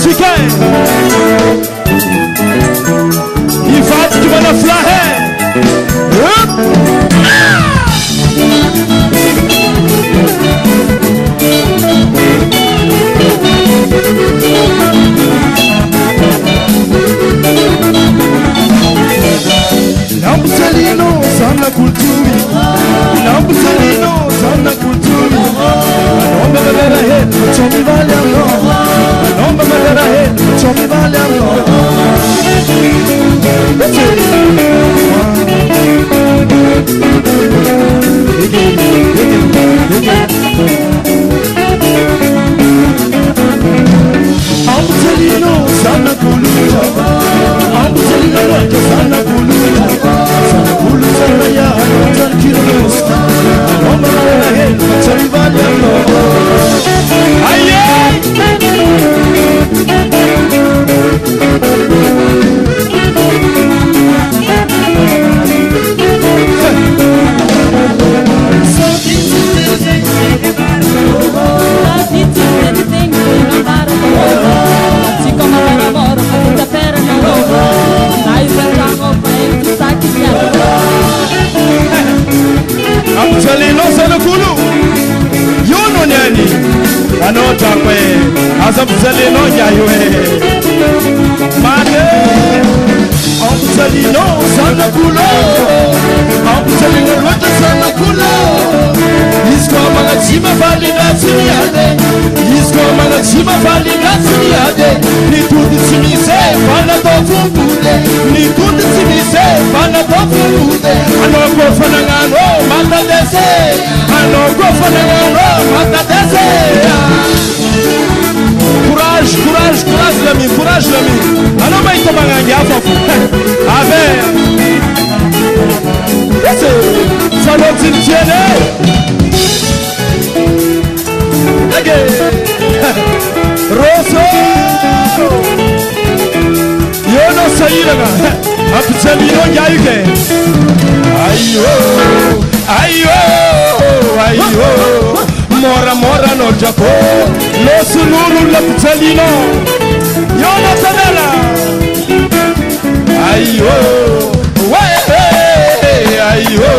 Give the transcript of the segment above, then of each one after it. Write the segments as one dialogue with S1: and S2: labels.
S1: musique il va tu vas la flaher Lambusalino sana kulturi Lambusalino sana kulturi Anomba magara head chomi vale amno Anomba magara head chomi vale amno Lambusalino sana kulturi Lambusalino sana kulturi sana ya tan kilos Anomba magara head chomi vale amno Aye Amsalino sana kulu Yono nyani Anota kwe Azamsalino nyayoe Mane Amsalino sana kulu Amsalino rota sana kulu Isko magazima vali nasini ade Isko magazima vali nasini ade Ni tuti simise Fana tofu bude Ni tuti simise Fana tofu bude Anoko fanangano Mata dese Anoko fanangano Mata dese Courage, courage, courage l'ami, courage l'ami Anoma ito mangangi afafu Ave Ese Sanotin tiene Rosso Yono sayiraga Apichalino yayuge Ayo Ayo Ayo Mora mora no japo Lo sunuru l'apichalino Yono sadala Ayo Ayo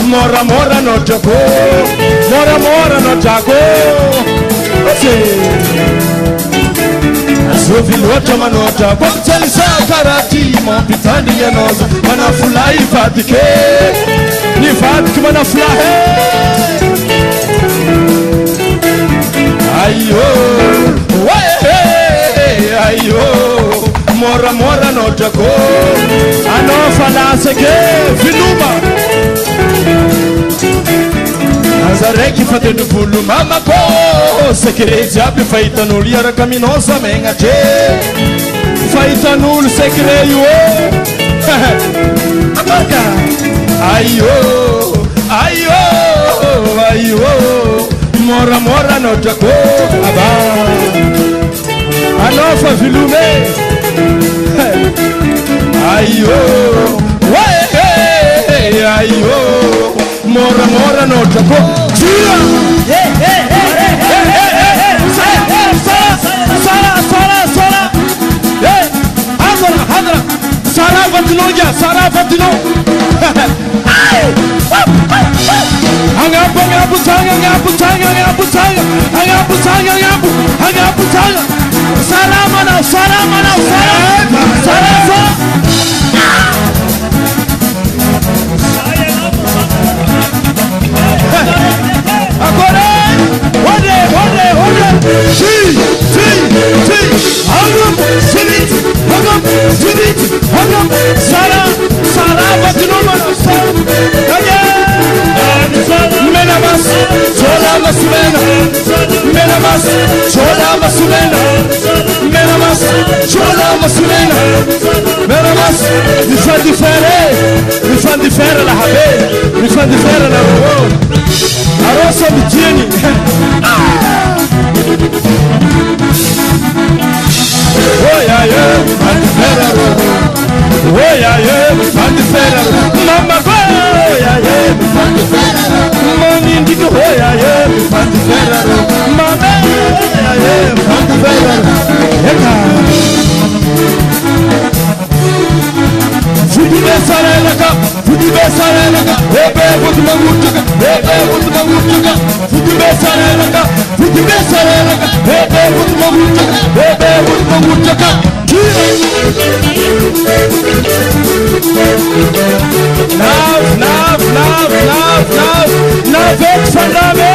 S1: Mora mora no japo Mora mora no jago Asovilota manota Pamchalisa karati Mampitani yanoza Manafulai fatike Ni fatike manafulahe Ayo Ayo Mora mora no jago Anofala seke Filuma Azareki fatendo volo mama ko Secret abre faitan'olo iaraka minosa megna tre Faitan'olo secret io Amarka Ayo Ayo Ayo Mora mora no jago Aba Anofa vilume Ayo Ayo Mora mora no jago Tira Sara Hadra Sara Fatino Sara Agora, olha, Sara, Batinoma, Menamas, Sola Masumena, Menamas, Sola Masumena, Menamas, Sola Masumena, Menamas, mi fa differe la habe, mi fa differe la rua, a rosa mi tieni. Oh yeah, mi fa differe la rua. Oh yeah, mi fa differe la rua. Mamma, oh yeah, mi fa differe la rua. Mami indico, oh yeah, mi fa differe la rua. Mamma, oh yeah, mi fa differe la rua. besarelaka, futi besarelaka, bebe utmogutaka. Nav exandame.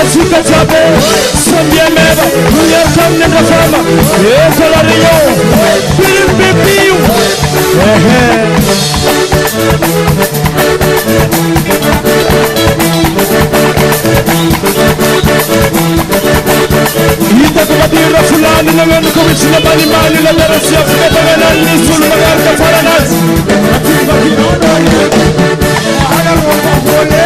S1: Atika tabe, samye meba, nuyer kamne kafama, ekolariyo, bibibiu. Ita kubadira fulani na wenu kumishina mani na darasi ya fuketa wena nisulu na yarka faranas. Atimba kiona ye, mahana mwaka pole.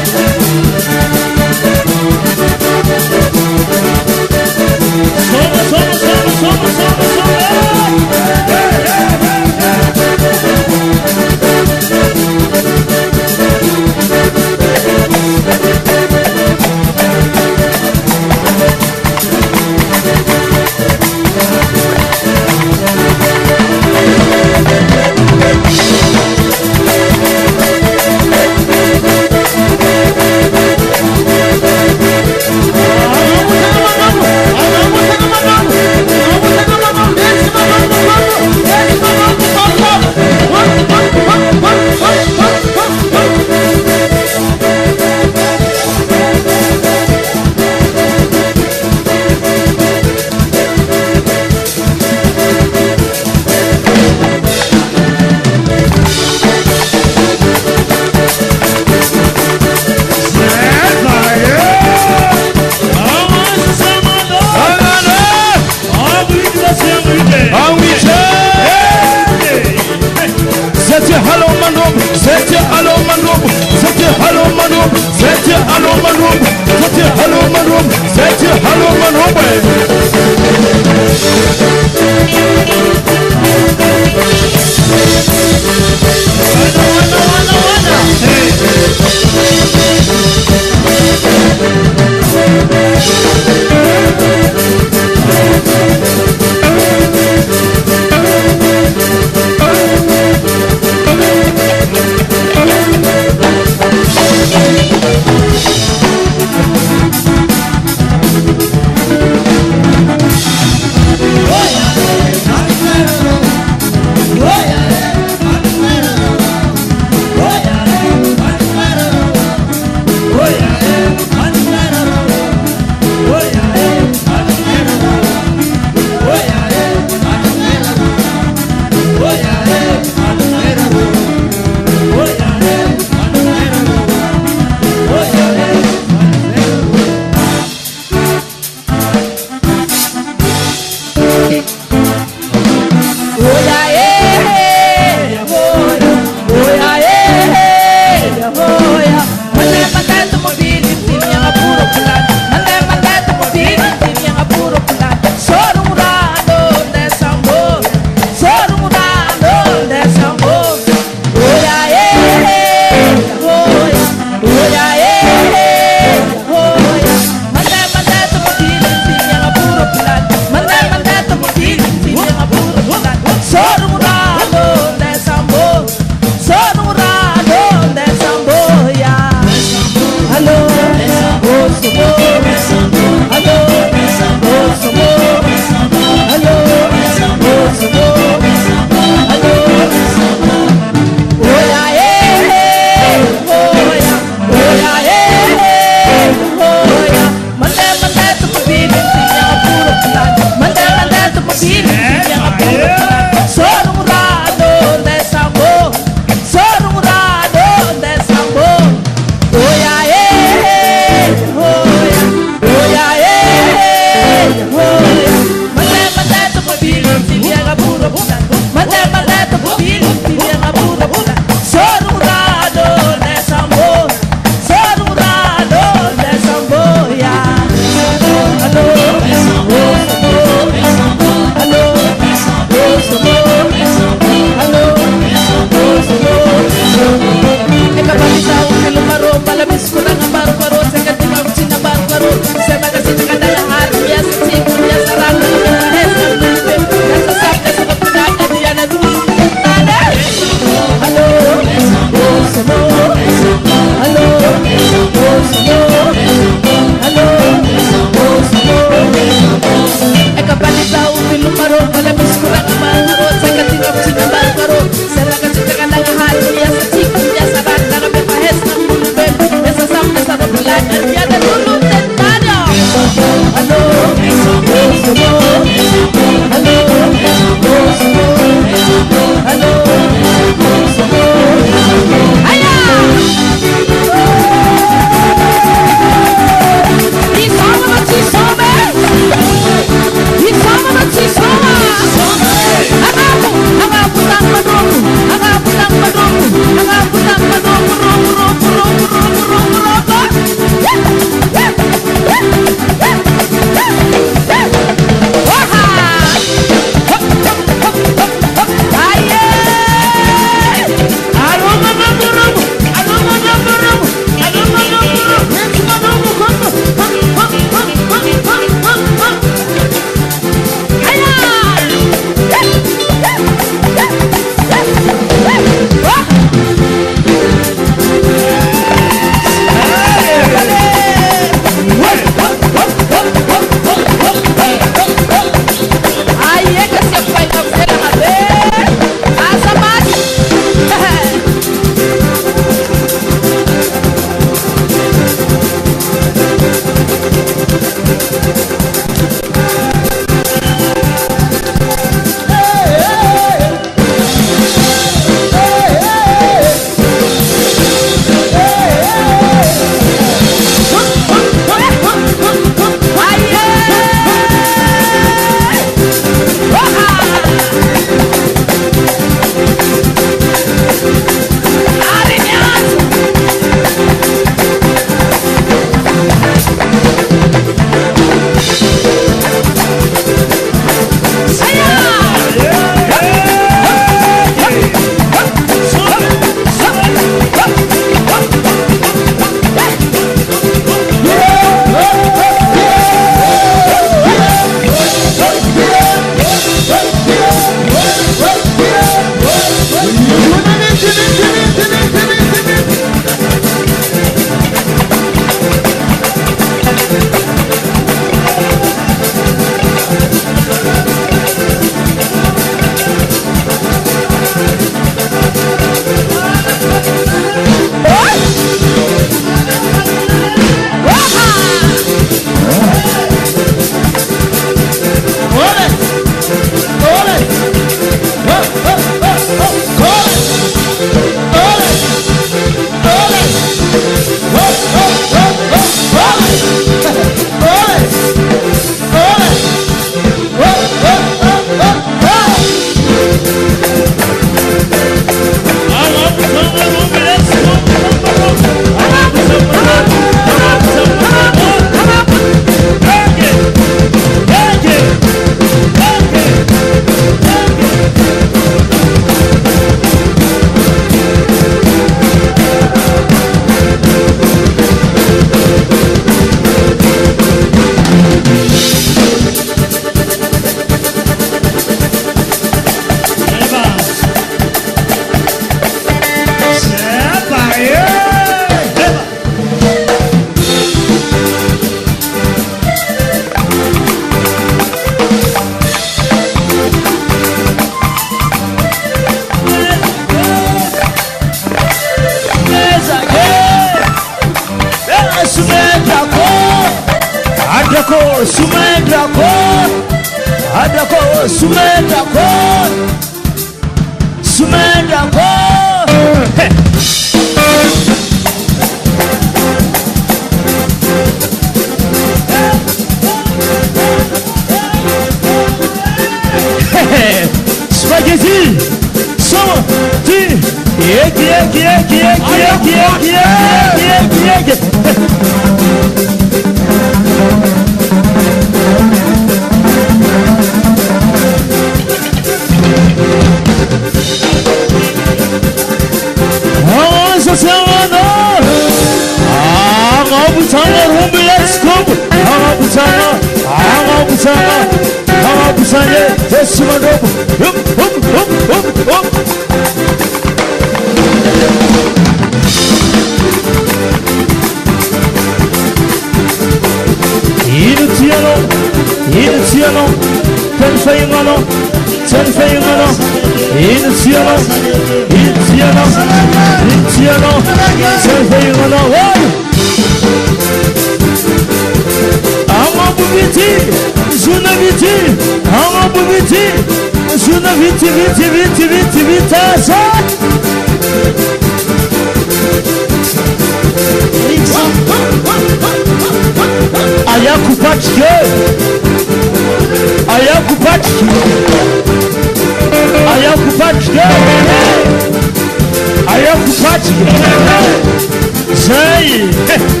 S2: Say